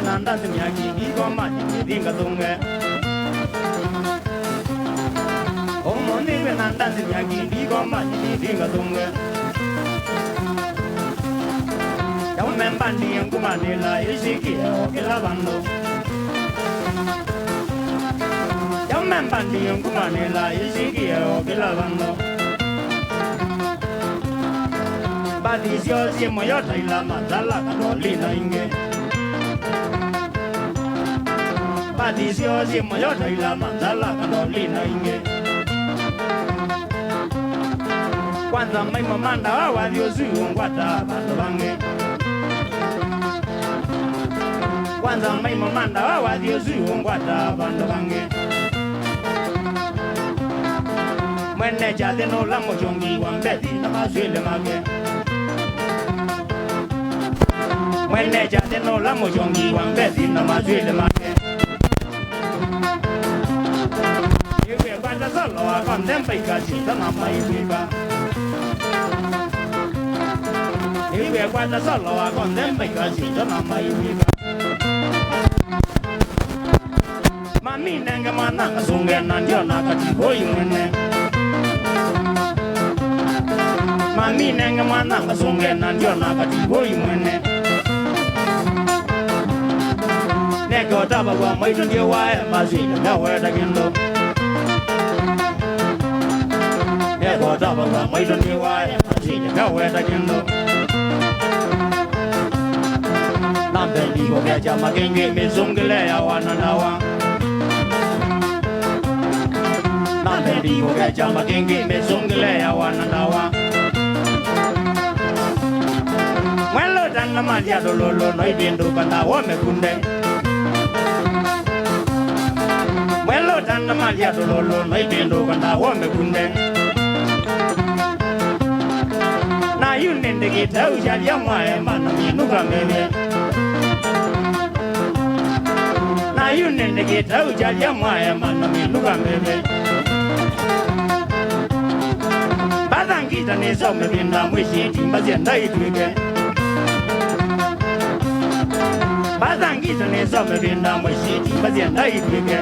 nanda nyaki igoma dinga tunga omoni nanda nyaki igoma dinga tunga Yau membandi yang kumanila isiki okela bando Yau membandi yang kumanila isiki okela bando Badisio si moyo taila matala kadolina inge Badisio si moyo taila matala kadolina inge Kwanza mai mamanda wa diosu ngwata bando bange Kwanza mai mamanda wa diosu ngwata bando bange Mwene jade no la mojongi wambeti na mazwele mage Mwene jade no la mojongi wambeti na mazwele mage Iwe kwata solo wa kondempa ikachita na maibiba Iwe kwata solo wa kondempa ikachita na maibiba Mami nenge mananga sunge na ndio nakatiboi mwene Mami nenge mananga sunge na ndio nakatiboi mwene Neko taba wa maito ndio wae mazina na weda kendo Neko taba wa maito ndio wae mazina na weda kendo Nambe ligo geja magenge mezungile ya wananawa Nambe ligo geja magenge mezungile ya wananawa Mwelo dana malia dololo no ibindu kanda wome kunde Mwelo dana malia dololo no ibindu kanda wome kunde Na yunende kita ujali ya mwae mana minuka mebe Na yunende kita ujali ya mwae mana minuka mebe Badangita niso mebinda mwishi timba zienda ituike Badangita niso mebinda mwishi timba zienda ituike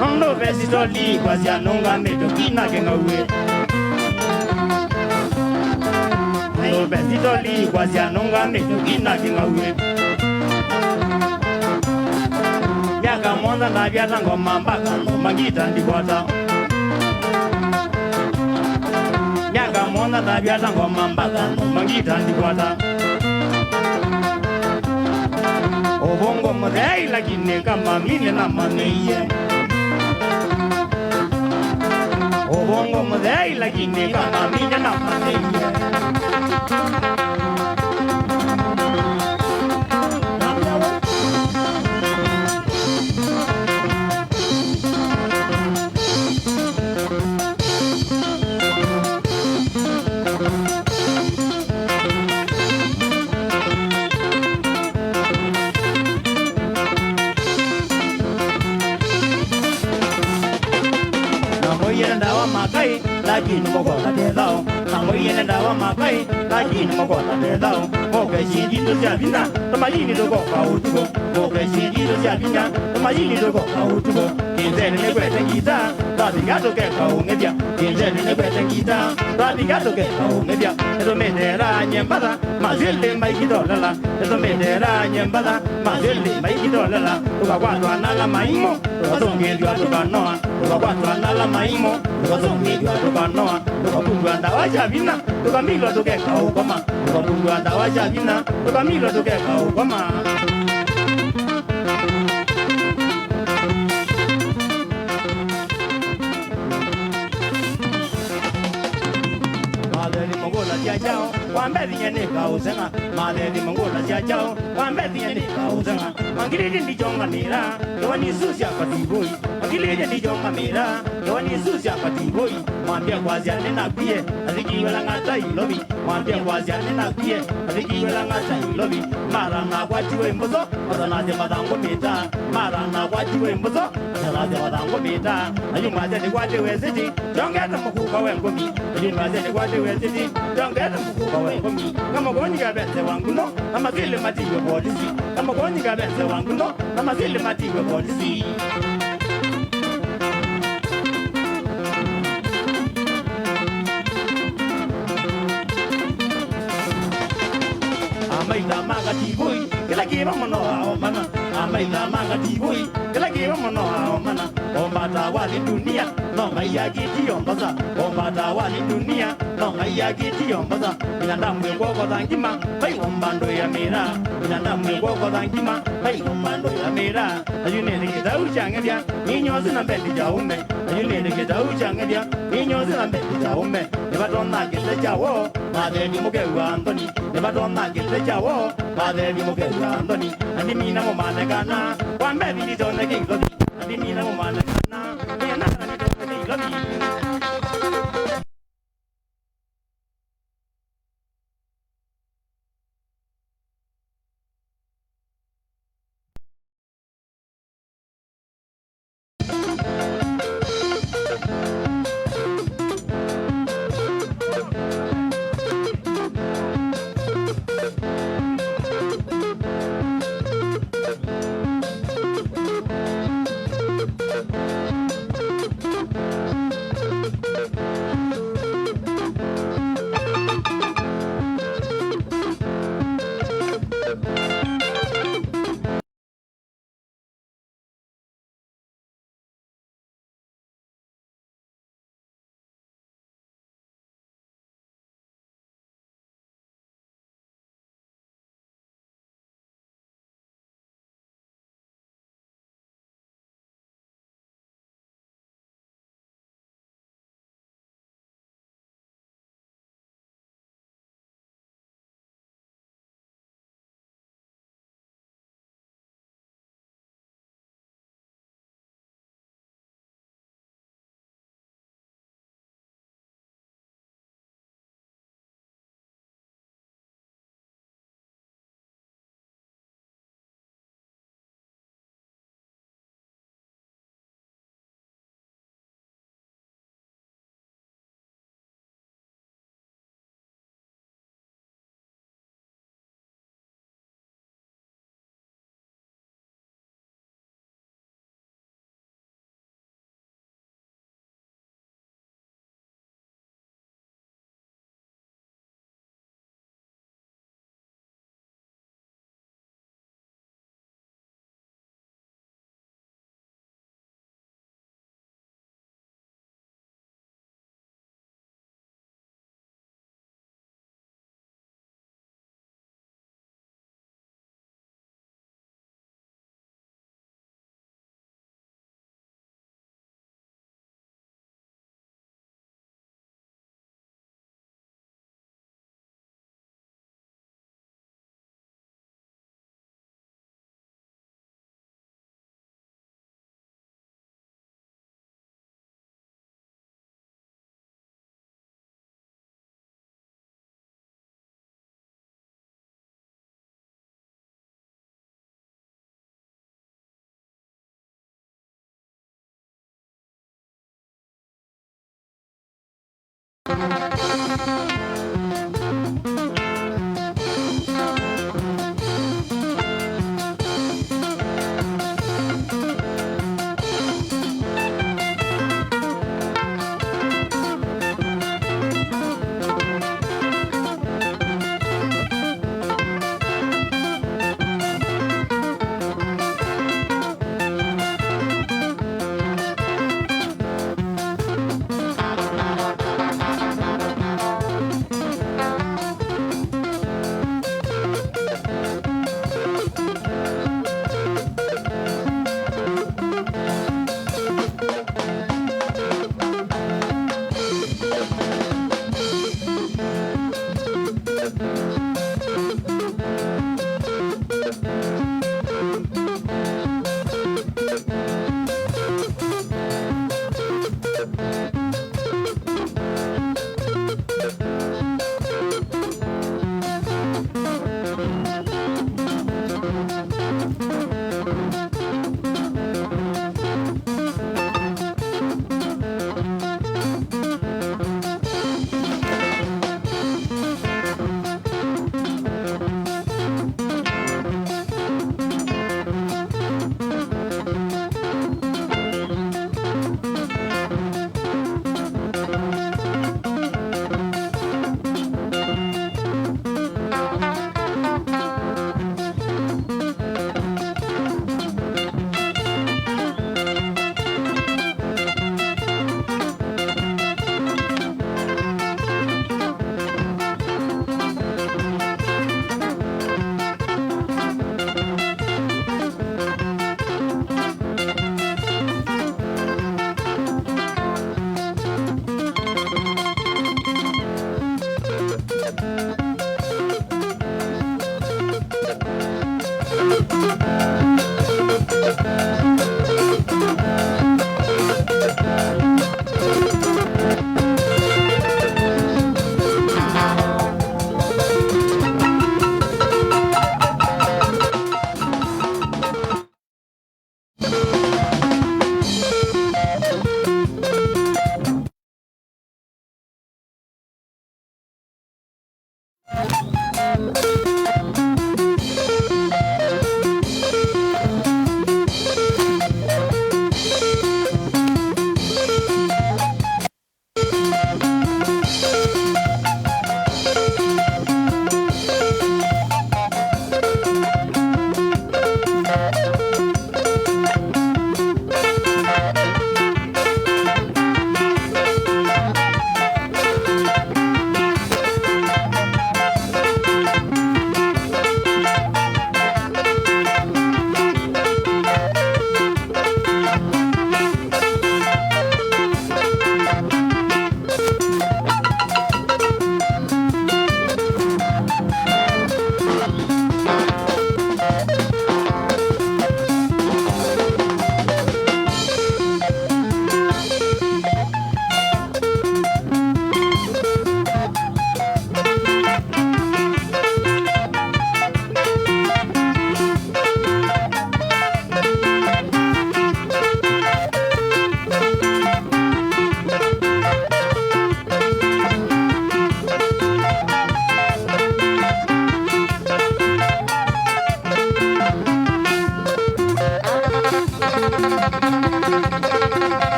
Nondo besi soli kwa siya nunga meto kina kenga uwe Nondo besi soli kwa siya nunga meto kina kenga uwe Yaka monda na biata ngoma mpaka mangita ndikwata Yaka monda na biata ngoma mpaka mangita ndikwata Obongo mdei lakini kama mine na maneye Obongo mdei lakini kama mine na maneye Makai, lakini mokona dedao. Namoyene dawa makai, lakini mokona dedao. Moke shiji to jabina, tamayini to go kautugo. Moke shiji to jabina, tamayini to go kautugo. Kinzeni ne kwete kita, rabigato ke kaungebia. Kinzeni ne kwete kita, rabigato ke kaungebia. Eto medera nyembada, mazille maikido lala. Eto medera nyembada, mazille maikido lala. Tuka kwatu anala maimo, tuka songe jua tuka noa. Tuka kwatu anala maimo, tuka songe jua tuka noa. Tuka kundu andawa jabina, tuka milo tuke kaugoma. Tuka kundu andawa jabina, tuka milo tuke kaugoma. Jao, wambedi nyene kauzenga, madedi mangola jao, wambedi nyene kauzenga, mangiri ndi jonga nira, yawani susia katiboi, Akili jadi joma mira, yoni susia patingoi, mwambia kwazi anena pie, aziki wala ngata ilobi, mwambia kwazi anena pie, aziki wala ngata ilobi, mara na kwachiwe mbozo, ozana de madango mita, mara na kwachiwe mbozo, ozana de madango mita, ayumaze ni kwachiwe siti, jongeta mkuka wengomi, ayumaze ni kwachiwe siti, jongeta mkuka wengomi, kama goni gabete wanguno, kama zile matiwe polisi, kama goni gabete wanguno, kama zile matiwe polisi. Amaila manga tibui, kila kiba mono ao mana. Amaila manga tibui, kila kiba mono ao mana. Ombata wali dunia, no maya giti ombaza. Ombata wali dunia, no maya giti ombaza. Inandamu yoko tangima, bai ombando ya mira. Inandamu yoko tangima, bai ombando ya mira. Ayune kita uchangedia, ninyo zina bendi jaume. Ayune kita uchangedia, ninyo zina bendi jaume. Nebatona kita jawo, madeni mugewa Anthony. Nebatona kita jawo, madeni mugewa Anthony. Andi mina mo manegana, wambe bidi tone kinglobi. Andi mina mo manegana, mina ni tone kinglobi.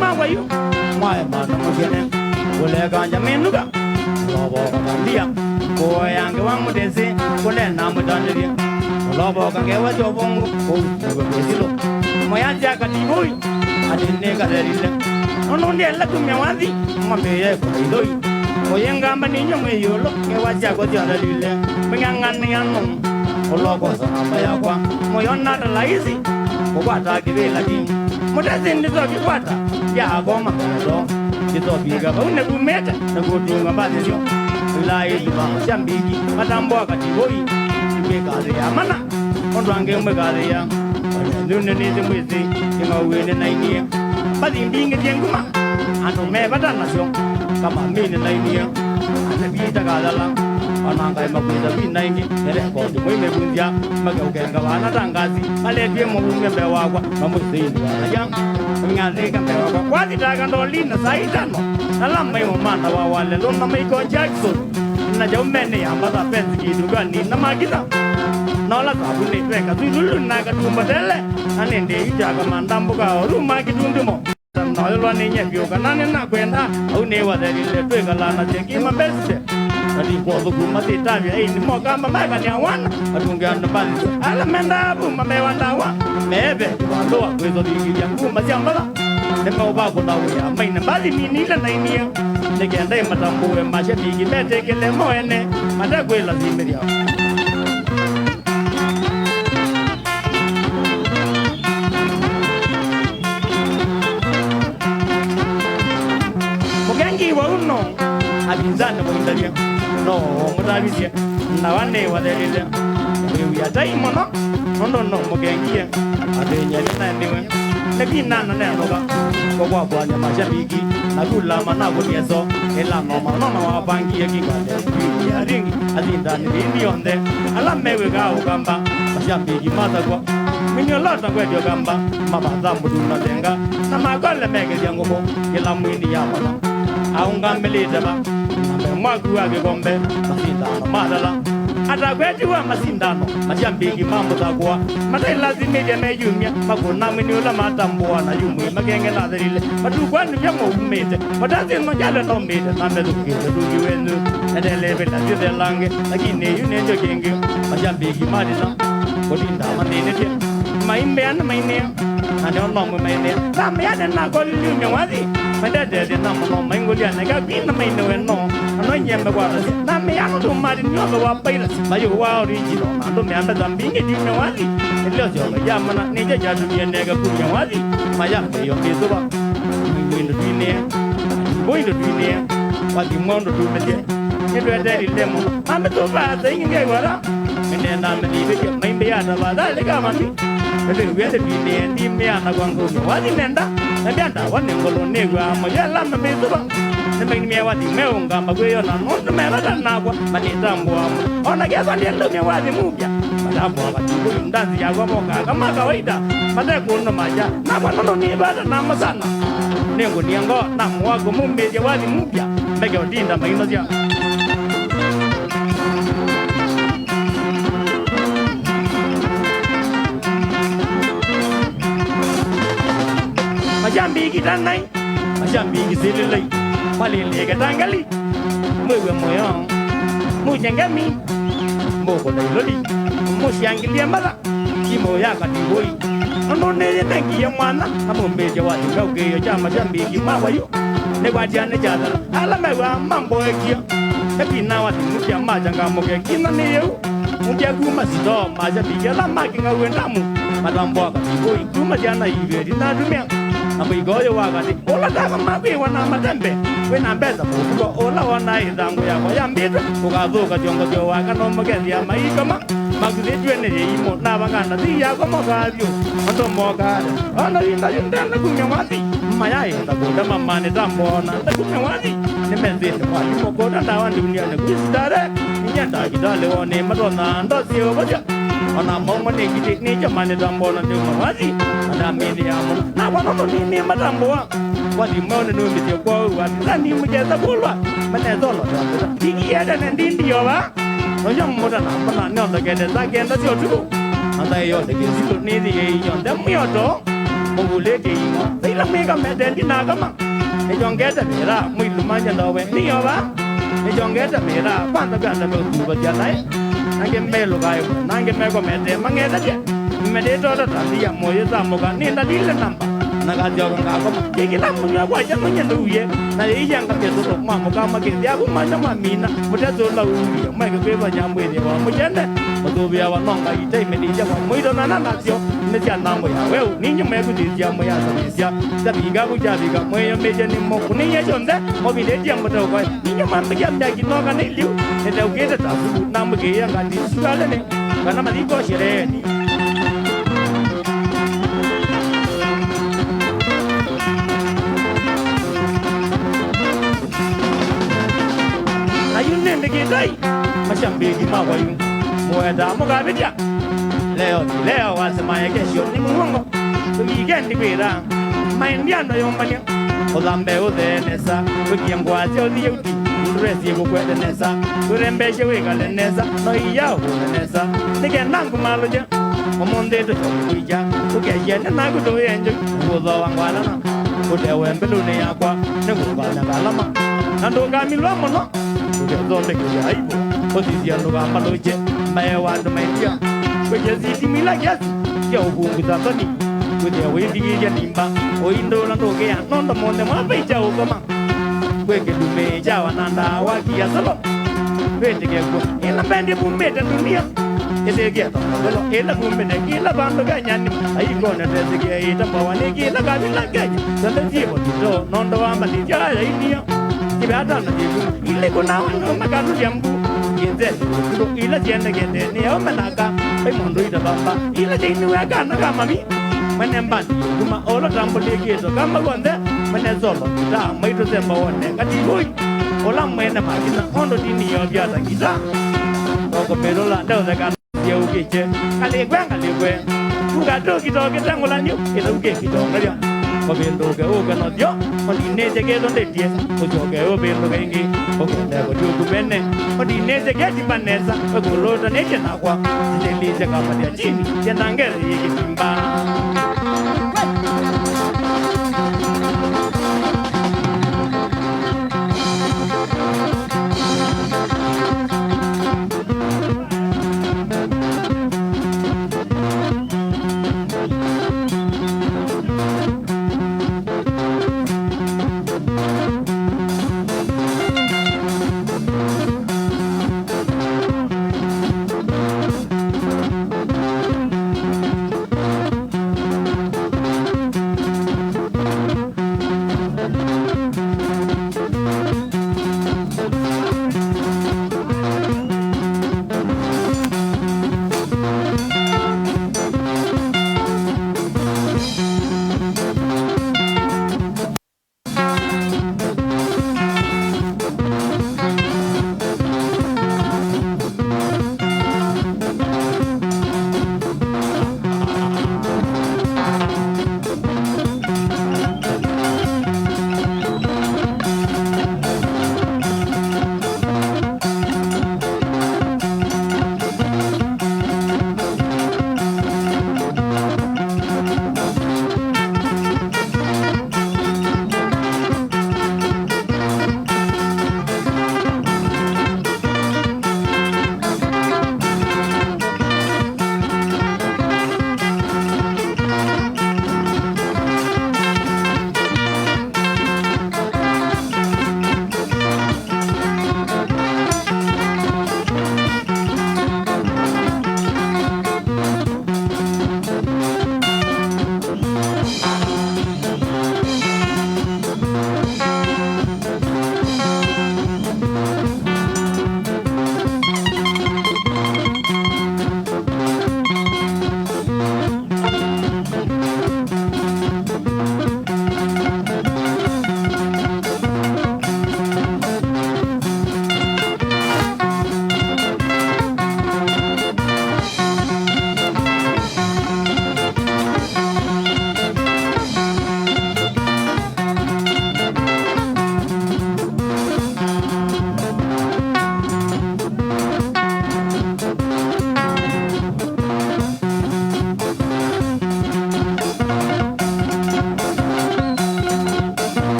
ma wa you my man mo gene wole ga jamenuga lobo ga dia ko yang wa mo desi ko le na mo dan dia lobo ga ke wa jo bongo ko ko silo mo ya ja ka di boy adine ga de rile ono ndi la ku me wa di mo me ye ko doi ko yenga ma ni nyo me yo lo ke wa ja ko ja de rile me ngan ni anu lobo sa ma ya kwa mo yo na da laisi ko wa ta ki be la di mo da sin ni so ki wa ta ya go ma do ki to bi ga ba ne ku meta na go du ga ba de yo la yi ba shambiki matambo ka ti boy ki ga de ya mana on range me ga de ya nu ne ni de me si ki ma we ne nai ni ba di ding ge tieng kuma anu me ba da na so ka ma mi ne nai ni ana bi ta ga da la ana ga ma ku da bi nai ni re ko de me me bun ya ma ga ga ga na ta ga si ale bi mo bu me be wa kwa ma mo si ni ya ya nga de ka be wa kwa ti ta ga do li na sai ta no ala mai mo ma na wa le lo na mai ko Jackson na jo me ne ya ba ta pe ki du ga ni na ma ki ta no la ka bu ne pe ka tu lu na ka tu ma de le ane de yu ja ka man dam bu ka ru ma ki tu mo no lo ne nya bi ka na ne na kwen da au ne wa de le twe ka la na je ki ma be se adi ko bu ma ti ta bi ai ni mo ka ma ba ka nya wan adu ga na ba ala men da bu ma me wan da wa me be wa lo wa kwe so di ki ya bu ma sia ma la ne ma ba ko da wa ya mai na ba di ni ni la nai ni ne ke ndai ma ta bu ma che bi ki me te ke le mo ene ma da kwe la si me dia no abinzana mo ndalia no mo davisia na wane wa delile we ya dai mo no mo gengie ade nya na ndiwe ne binana na no ga ko kwa kwa nya ma shabiki na kula mana ko yeso ela no ma no wa bangi ye ki ga de ya ringi azinda ni ndi onde ala mewe ga o gamba shabiki mata kwa minyo lata kwa dio gamba mama za mudu na denga na magole mege yango mo ela mwini ya mama aunga meleta ba na mwagu wa gombe masindano madala ata kweti wa masindano majambiki mambo takwa mata lazima je mejumya makona minyola matambua na yumwe magenge na dalile matu kwani bya mo umete matazi no jale no mete na medu ki wenu na dele bela de lange lakini yune njo genge majambiki madina kodinda manene te maimbe ana maine ana no mo maine la me ana na ko lyumya wadi mende de na mo mangolia na ga bin na maine we no ano nyembe kwa na me ano to mari nyobe wa paila ba yo wa original ando me anda dambinge di me wadi elio jo ya mana ne ja ja du ne ga ku me wadi ma ya yo ke so ba windu dine windu dine wadi mondo du me de ke do de ri demo ame to ba sai nge wara mene na me di be mai be ya da ba da le ga mani ele we de dine di me ana gwango wadi nenda na bianda wane ngolo ne gwa mo ya la me so ba ne me wadi me unga magwe yo na no me ba na kwa mani tambo ona ke so ndi ndo me wadi mupya madambo ba tibu ndanzi ya kwa moka kama kawaida mate kuno maja na kwa no ni ba na masana nengo niango na mwago mumbe wadi mupya mege odinda maino ya majambiki tanai majambiki sililai palile gatangali mwewe moyo mujengami moko dai loli mushangilia mala kimo ya katiboi ono ne tengi ya mwana amombe jawati kauke yo chama majambiki mawayo ne gwajane jadala ala mewa mambo ekia epina wati mupya majanga moke kina ne yo mupya kuma sido majambiki la makinga wendamu madambo katiboi kuma jana ibe dina dumya ambai goyo wakati ola taka mabi wana matembe wena mbeza kuko ola wana idangu ya kwa yambita kukazuka tiongo tio waka no mgezi ya maikama magzidwe ne imo na bangana ti ya kwa mogazio ondo mogade ona inda yundana kumyawati maya inda kuda mama ne tambona kumyawati ne menzete kwa yumo koda dawa dunia ne kwisdare nyanda kidale one madona ndo sio boja ona momo ne kiti ni jamani tambona ne mwazi ana mimi amo na wano ni matambo wadi mone no mi kwa wadi nani mjeza bulwa mane zolo tiki ya ne ndindi yo ba no yam moda na bana ne on de ke de sa ke ndo sio tu anda yo de ke silu ni di yo de mi yo do Mugule de Imo, they don't make a method in Nagama. They don't get a mera, we do much and over Niova. They don't get a mera, Panda Gata to Vajanai. I can mail a guy, I can make a method, Mangeta. Meditator, the Moyza Moga, Nina Lila number. Nagajogan, take it up on your white and do ye. Now, the young people of Mamma, Yabu Mina, but that's all you make a paper jam with you. Mujana, but we have a long way, take me, we don't know, Naja, well, Ninja make with this young Maya, the Bigabu Javiga, Maya Major in Mokunia, or be the young Motoka, Ninja Mamma, that you know, and you, and they'll get it up to number gay and this garden. But I'm a negotiator. Macam begi mawayu, muada muka beja. Leo asma ke shoni mungo. Weekend dibera, main dia na yung manya. Olambe ode nesa, weekend kwa jo di yuti. Resi ko kwede nesa, kurembe shewe kale nesa, no iya ho nesa. Nige nangu maluja, omonde to chokuja. Uke yene nagu to yenjo, uzo wangwala na. Ude wembelu ne yakwa, ne kubala kalama. Nando kamilwa mono. Donde que hay posición no va a maloche me va a media pues ya si mila ya yo busco tani pues ya voy a vivir ya nimba hoy no la toque ya no monte más pecha o cama pues que tú me ya van a andar o aquí ya solo vete que en la banda de meta dunia ese que todo en la bumbe que la banda gañan ahí con el ese que ahí tampoco ni que la cabina gaña donde llevo todo no ando a matar ya ahí niño Ibada na jibu ile kuna no makaru jambu yenze do ile jende gende ne o manaka pe mondo ida bamba ile jinu ya kana kama mi manemba kuma olo tambo lege so kama gonde mane zolo da mai to zemba wonne kati boy ola mena makina ondo dini yo bia ta kita ko pero la do da kan yo ke che kale kwe buka do ki tangola nyo ke do ke ki do ngaria Moviendo que uga no dio, Odinese que donde diez, Ojo que obendo que ingi, Ojo que ojo bene, Odinese que di panesa, Ojo roda neche nakwa, Delise kama dia chini, Yandangere yiki timba.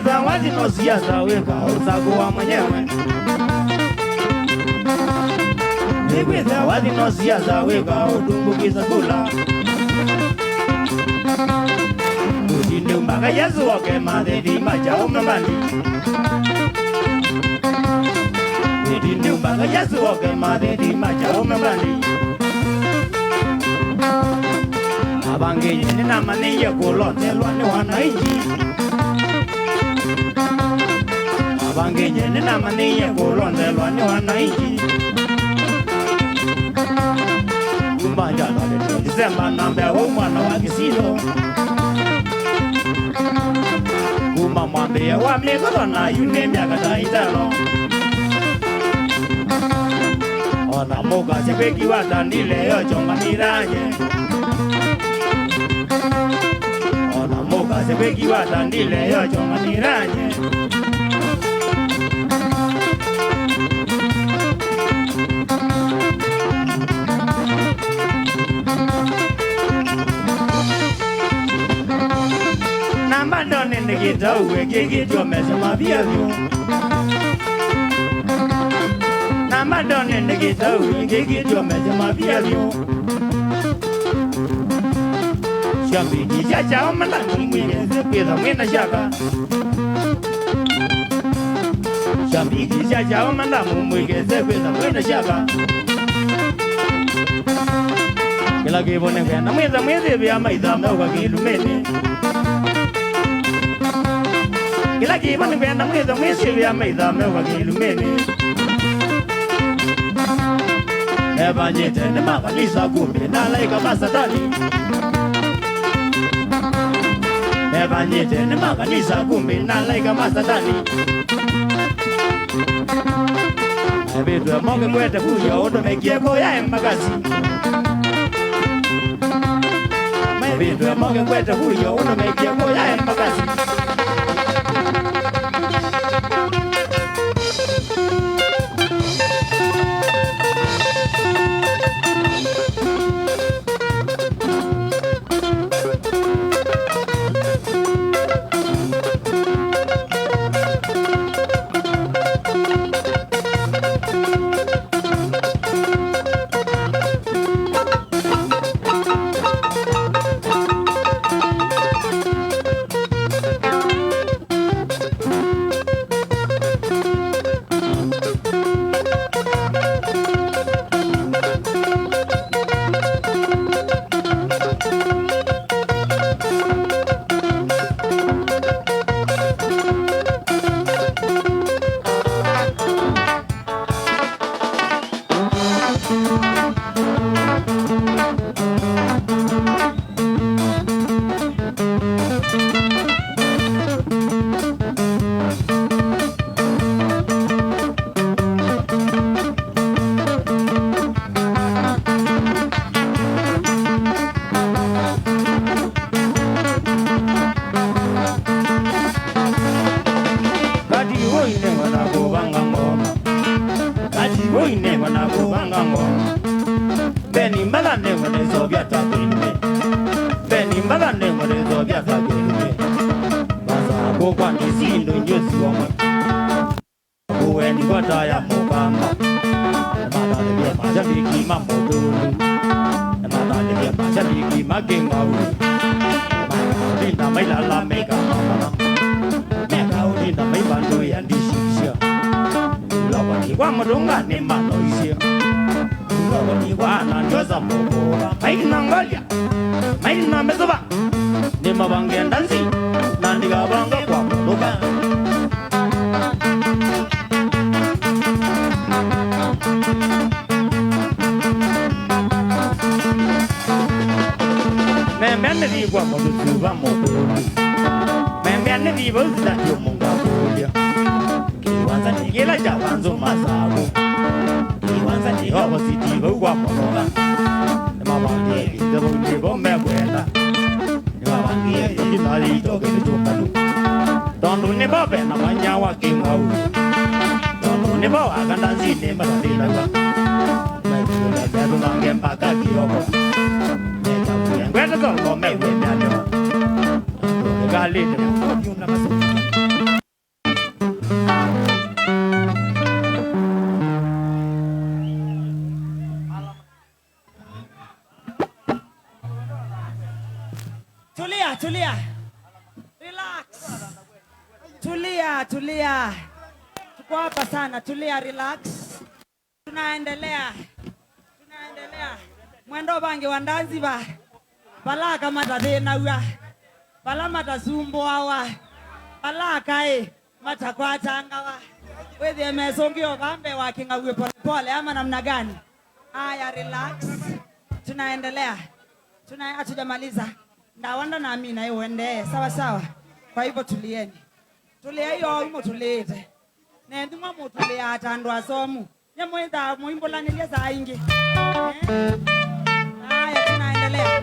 Zawadi no siasa weka usaguwa mwenyewe. Niwe zawadi no siasa weka udumbukiza kula. Ujinde umbaga Yesu wake madedi maja umambani. Ujinde umbaga Yesu wake madedi maja umambani. Abange nyene na mani ye kulote lwani wanaiji. Abangenye nina maniye kulondelwa ni wananchi. Kumbanja dole Disemba nambe umwana wa Kisilo. Kuma mwambie wa mikono na yune miaka taitano. Ona moga sepeki watandile yo chonga miranye. Ona moga sepeki watandile yo chonga miranye. Nambadone nikita uwe kikitwa mesema vyavyo. Nambadone nikita uwe kikitwa mesema vyavyo. Shambiki chacha omanda kumwigeze pesa mwena shaka. Shambiki chacha omanda kumwigeze pesa mwena shaka. Kila kibone kwenda mwezi vya maidha mewaka kilumene. Kila kibone kwenda mwezi vya maidha mewaka kilumene. Eba nyete ne makanisa kumbe na laika masatani. Eba nyete ne makanisa kumbe na laika masatani. Ebitu ya monge kwete kuyo oto mekieko ya embakasi. Ebitu ya monge kwete kuyo oto mekieko ya embakasi. Beni mbagane wone zobya takwinde. Beni mbagane wone zobya takwinde. Baza kokwa nisindo njosi wamwe. Uweni kota ya mukamba. Madale bia mashabiki mamodulu. Madale bia mashabiki magengawu. Madinda mailala meka mama. Meka udinda maibando ya ndishisha. Ulawani kwa mdunga ni manoisia. Ni wana njoza mboga maina ngolia maina mezoba ni mabange ndanzi nandiga banga kwa mboga memene di kwa mboga mboga ne di bo sa yo mo ga ko ya ki wan sa ni ge la ja wan so ma sa bo ki wan sa ni ho bo si di bo kwa mo la ne ma ba ni de bo ni bo me kwe la ne ma ba ni di ma li to ke to ka lu don lu ne ba be na ma nya wa ki ma u don lu ne ba wa ga na si ne ma de la ba me ko la de bo ma nge pa ka ki yo ko ne ta bu yan kwe to ko me we na de ga le de ko yu na ma so Tulia. Relax. Tulia. Tuko hapa sana. Tulia, relax. Tunaendelea. Mwendo bange wandanzi ba. Bala kama tadena uya. Bala matazumbo awa. Bala kai. Matakwata angawa. Wewe mesongio bambe wakinga uwe pole ama namna gani? Haya, relax. Tunaendelea. Hatujamaliza. Ndawanda na mimi na uende sawa. Kwa hivyo tulieni. Tulia hiyo umo tulete. Na ndimwa mutulia atando asomu. Nyamwenda muimbola niliza ingi. Haya tunaendelea.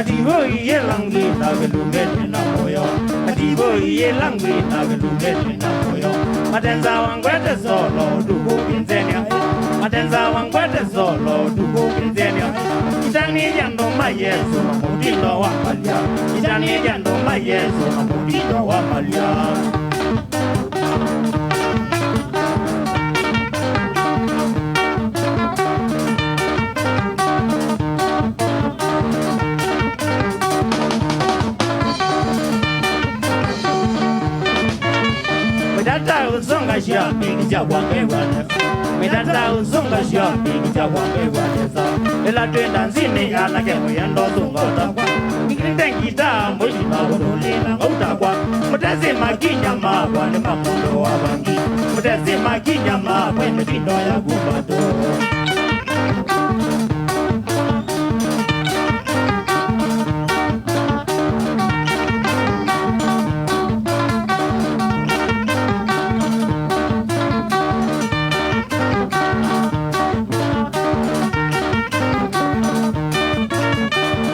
Ativo ye langi nagalume na moyo. Ativo ye langi nagalume na moyo. Matenza wangwete solo duko kinzenya. Matenza wangwete solo duko kinzenya. Itani yando mayeso mudilo wa malia. Itani yando mayeso mudilo wa malia. Medata uzonga shia bigi jawa mewane. Medata uzonga shia bigi jawa mewane sa. Ela twenda nzini anake muyendo zunga utakwa. Ngirinde ngita mwishi na udulina utakwa. Mutezi makinya mabwa ni mamundo wa bangi. Mutezi makinya mabwa ni tindo ya gubato.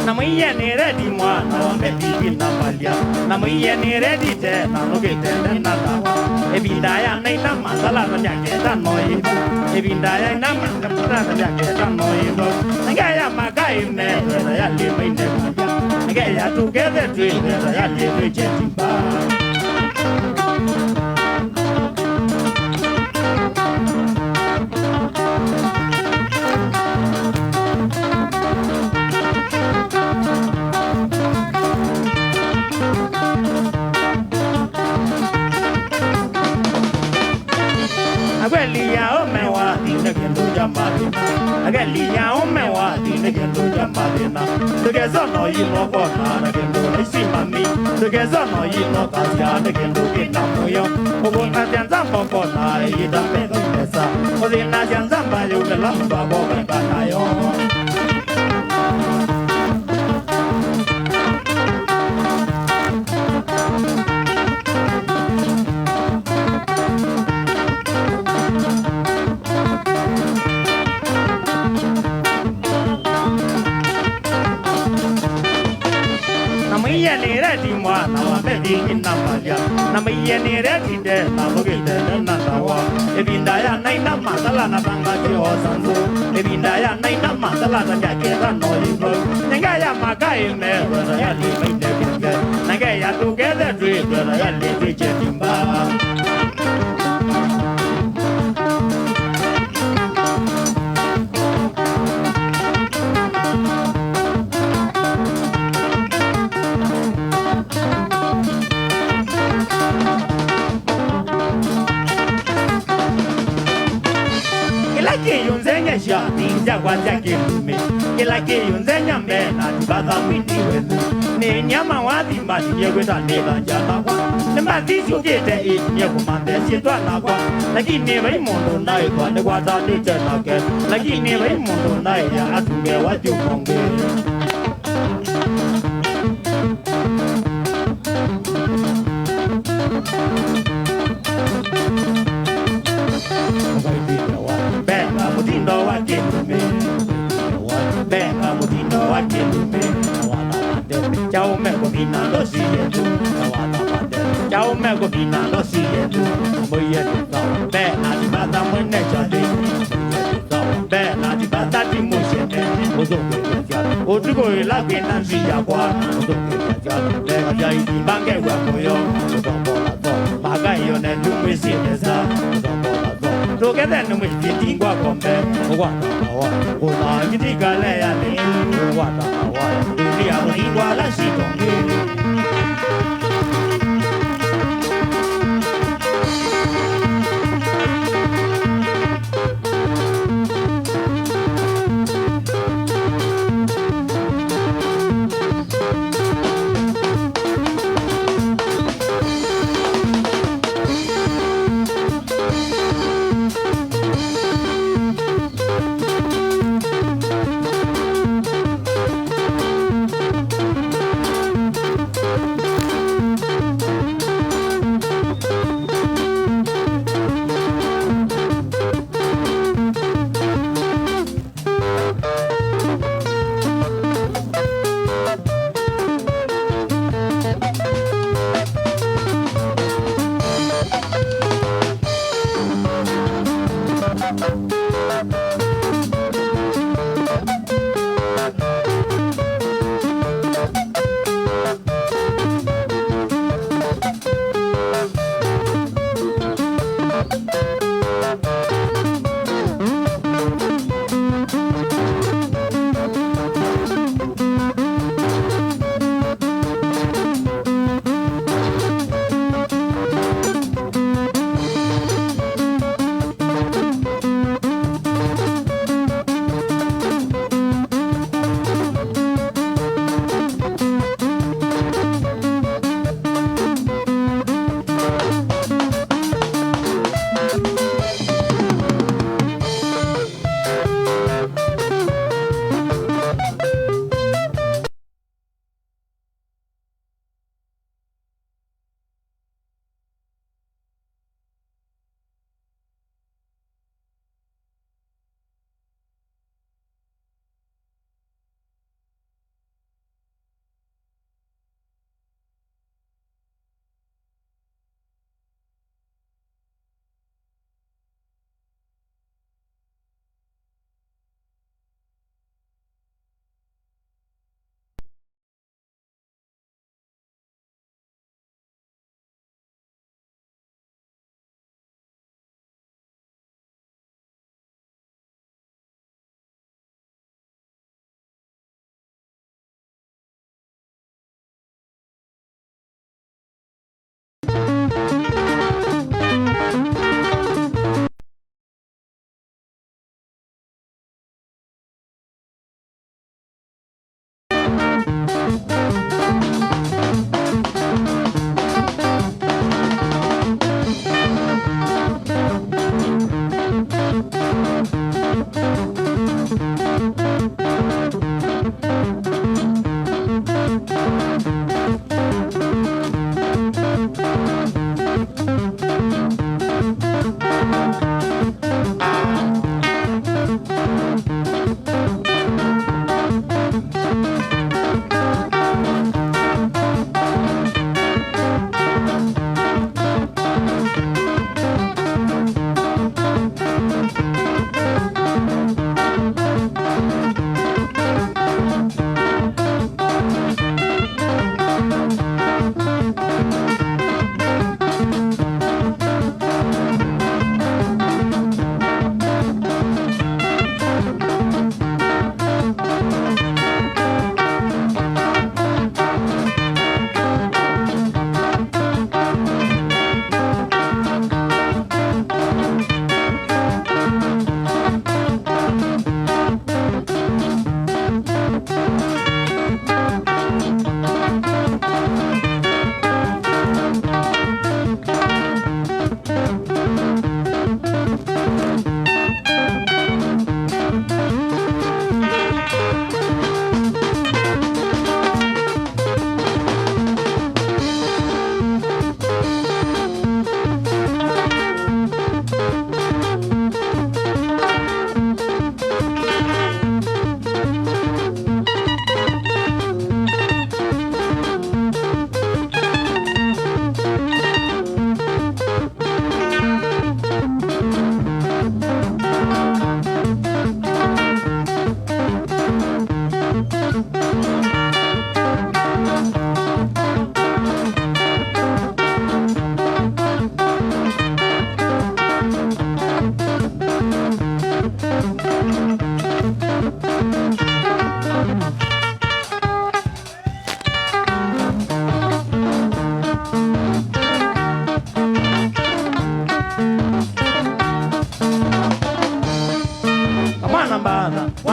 Namuye ready mwana wamepigi na malia. Namuye ready te na nugete na dawa. Ebindaya na ina masala na nyake tanoi. Ebindaya na masala na nyake tanoi. Ngaya makai me na ya lime ne kuya. Ngaya together dream na ya lime chetimba. Agelia omewa dine kendo jamadina. Agelia omewa dine kendo jamadina. Togezo no yino kona na kendo isimami. Togezo no yino kasia na kendo kinamuyo. Oguna janzamba kona ida medo mesa. Odina janzamba yume lamba bobe banayo. Namuye ready mwana wamepigi na malia. Namuye ready de na nugete na dawa. Ebindaya na ina masala na bangaji osanzo. Ebindaya na ina masala na nyake tanoi. Ngaya makai me na ya lime ne kuya. Ngaya together dream na ya lime chetimba. Yunzenya shapinja kwanza kilume. Kila kiyunzenya mbena tibata mwindi wetu. Ni nyama wazi mbati yekweta nila jana kwa. Ni mbati shukite iti nyekumande sitwa na kwa. Lakini wai mundu nai kwa ni kwa tatu tena ke. Lakini wai mundu nai ya atunge waju konge. Mutindo wa kilume, benga mutindo wa kilume, awada mande. Chaume kopina lo siyetu, awada mande. Chaume kopina lo siyetu, moye tu. Benga di bata mwene chade, benga di bata di mushene. Ozoke ya, otuko ila kina siya kwa. Ozoke ya, benga ya iti bange wa koyo. Ozoke ya, baga yone tuwe sinesa. Together no we fitting wa kombe wa wa ona mitika le ya le wa wa ni ya ri wa la si konge.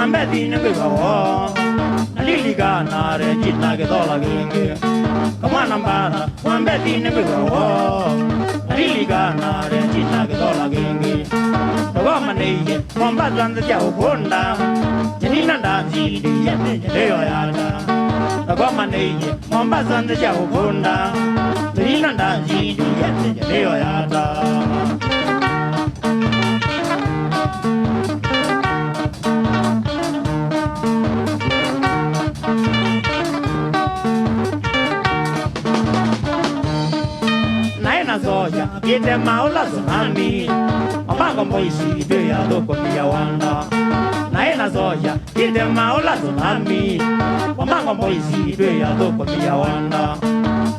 Mambeti Nagawa, Liliga, Nare, Jitnagadola Gingi. Come on, Ambara, Mambeti Nagawa, Liliga, Nare, Jitnagadola Gingi. The woman, Mombazan the Jawunda, Janina Dazi, Leoyada. The woman, Mombazan the Jawunda, Janina Dazi, Leoyada. Soja, get them out of me. Among Moisi, they are local Miawanda. Naina Soja, get them out of me. Among Moisi, they are local Miawanda.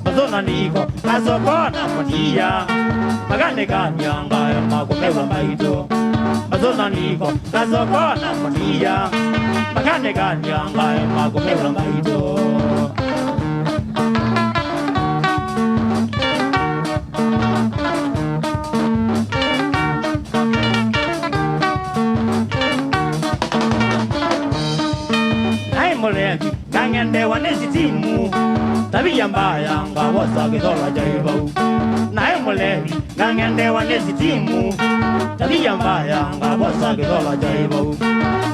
Bazona Nico, as a corner for Tia. Maganigan, young guy, and Marco Maito. Bazona Nico, as a corner for Tia. Maganigan, young guy, and Marco Maito. And they want to see move. Tabiamba, young, I was talking all a jabo. Naimole, gang and they want to see move. Tabiamba, young, I was talking all a jabo.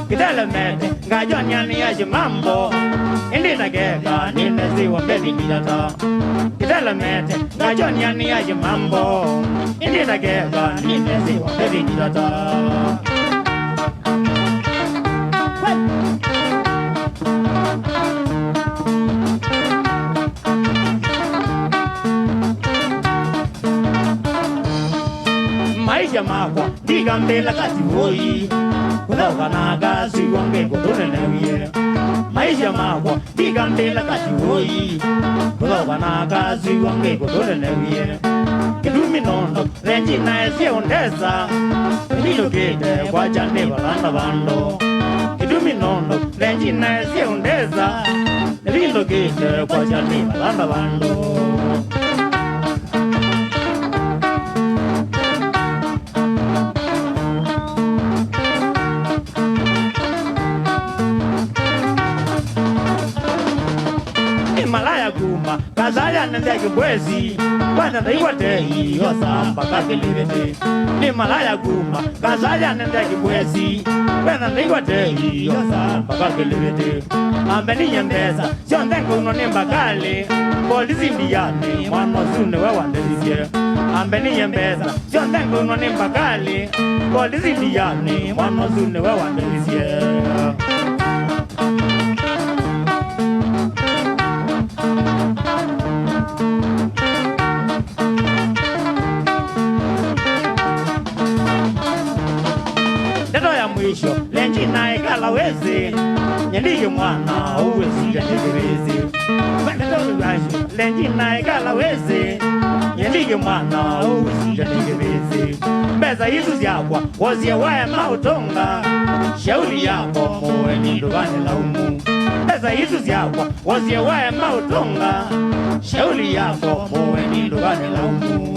Kidalamete, Gajoniani as a mambo. And then again, in the sea of baby Data. Kidalamete, Gajoniani as a mambo. And then again, in the sea of baby Data. Makwa, digambela kati woi. Kutoka naga siwange kutone newie. Maisha makwa, digambela kati woi. Kutoka naga siwange kutone newie. Kidumi nondo, renji na ese ondesa. Nilo kete kwa jane balanda bando. Kidumi nondo, renji na ese ondesa. Nilo kete kwa jane balanda bando. Kazaya nendeke bwezi Wana naiwate hiyo samba kakilivete Ni malaya guma Kazaya nendeke bwezi Wana naiwate hiyo samba kakilivete Ambeni nyembeza Sio ndengo unonemba kale Polisi ndiyane Mwana zune wewa ndezisye Ambeni nyembeza Sio ndengo unonemba kale Polisi ndiyane Mwana zune wewa ndezisye Lenji na ikala wezi Nyendige mwana uwezi gandigirizi Lenji na ikala wezi Nyendige mwana uwezi gandigirizi Mbeza hizu ziyakwa Wazie waya mautonga Shauli yako muwe nidugane laumu Mbeza hizu ziyakwa Wazie waya mautonga Shauli yako muwe nidugane laumu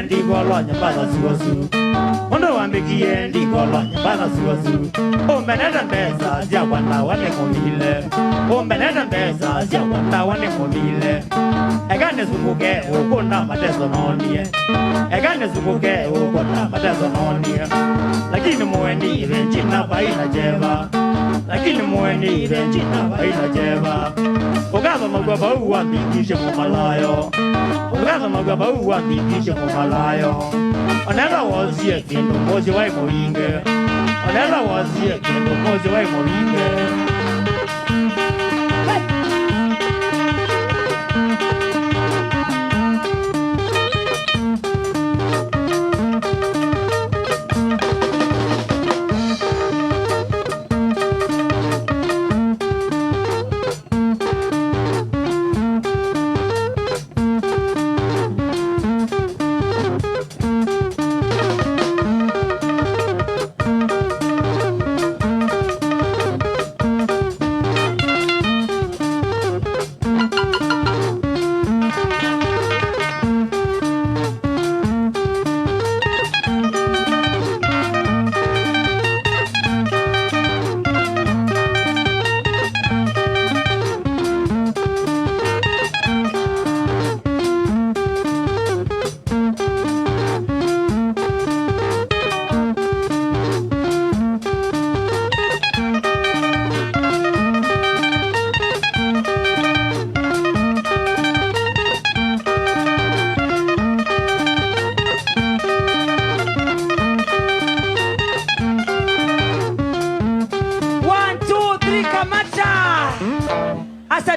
Ndi kolonya bana suwasu Ondo wambekie ndi kolonya bana suwasu Ombeneta mbeza zya wanda wane kumile Ombeneta mbeza zya wanda wane kumile Egane zunguke ukunda mateso nonie Egane zunguke ukunda mateso nonie Lakini muweni renjina baina jeva Lakini muweni renjina baina jeva Ugaza magwaba uwa mikishe mumalayo Ugaza magwaba uwa mikishe mumalayo Onela wazie kindu mozi wai moinge Onela wazie kindu mozi wai moinge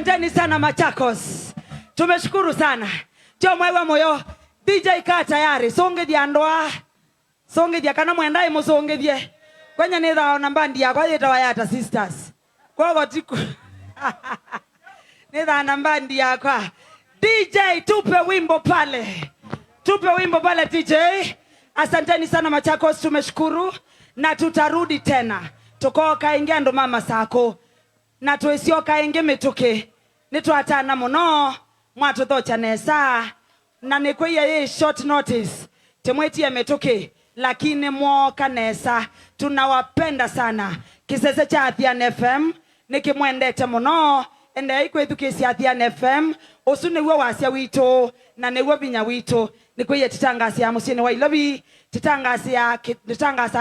Asanteni sana Machakos. Tumeshukuru sana. Mwewa moyo. DJ kaa tayari. Songe dia ndoa. Songe dia kana mwendai mo songe dia. Kwenye nitha nambandi ya kwa yeta wayata sisters. Kwa watiku. Nitha nambandi ya kwa. DJ tupe wimbo pale. Tupe wimbo pale DJ. Asanteni sana Machakos, tumeshukuru na tutarudi tena. Tukoka ingia ndo mama sako. Na tuisioka inge mituke. Nitwatana muno. Mwatu thocha nesa. Na nikwea ye short notice. Temweti ya mituke. Lakini mwoka nesa. Tunawapenda sana. Kisese cha Athian FM. Nikimwendete muno. Ende ikwe thukesi Athian FM. Osune uwa wasia wito. Na newa binya wito. Nikweye titangasi ya musini wa ilobi. Titangasi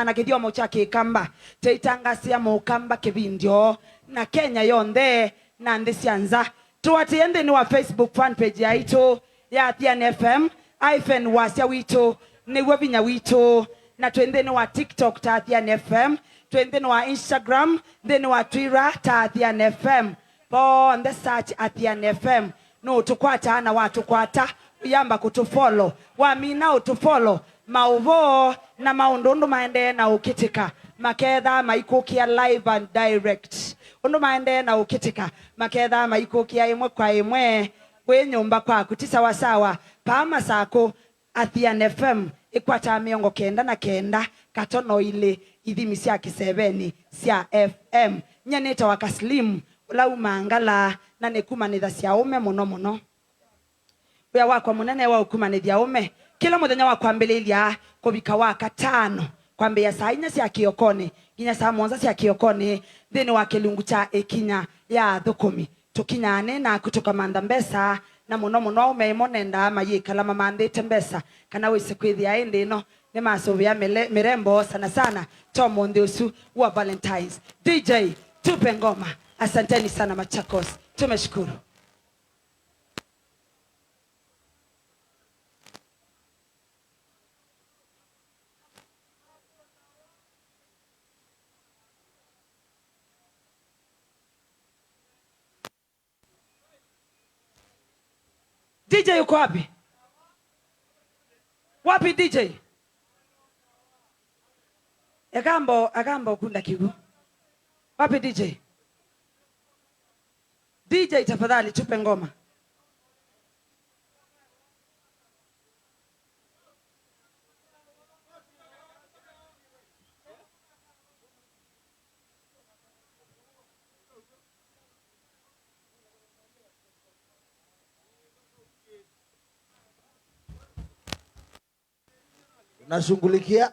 na kithiomo cha kikamba. Titangasi ya mukamba kibindio. Na Kenya yonde. Na ndisianza. Tuwatiende ni wa Facebook fan page ya ito. Ya Athian FM. Ifen wasia wito. Newa binya wito. Na tuende ni wa TikTok ta Athian FM. Tuende ni wa Instagram. Then wa Twitter ta Athian FM. On the search Athian FM. No tukwata na watu kwata. Yamba kutufollow. Wamina utufollow. Mauvo na maundondo maende na ukitika. Maketha maikukia live and direct. Undo maende na ukitika. Maketha maikukia imwe kwa imwe. We nyumba kwa kutisa wasawa. Pama sako Athian FM. Ikwata miongo kenda na kenda. Katono ile idhimi siya kisebeni siya FM. Nyaneta wakaslimu. Ula umangala na nekuma nitha siya ume muno muno. Wea wakwa munene wa ukuma nithia ume. Kila muthenya wakwa mbelilia kubika waka 5. Kwa mbeya saa 4 cia kiokoni. Ginya saa 7 cia kiokoni. Thini wa kilungu cha ikinya ya thukumi. Tukinyane na kutoka manda mbesa. Na muno muno ume imonenda mayikala mamandite mbesa. Kana wise kwithia indi no. Ni masovia mirembo sana sana. Tomo ndiosu wa Valentines. DJ tupe ngoma. Asanteni sana Machakos. Tumeshukuru. DJ yuko wapi? Wapi DJ? Agambo kunda kigu. Wapi DJ? DJ tafadhali tupe ngoma. Nashughulikia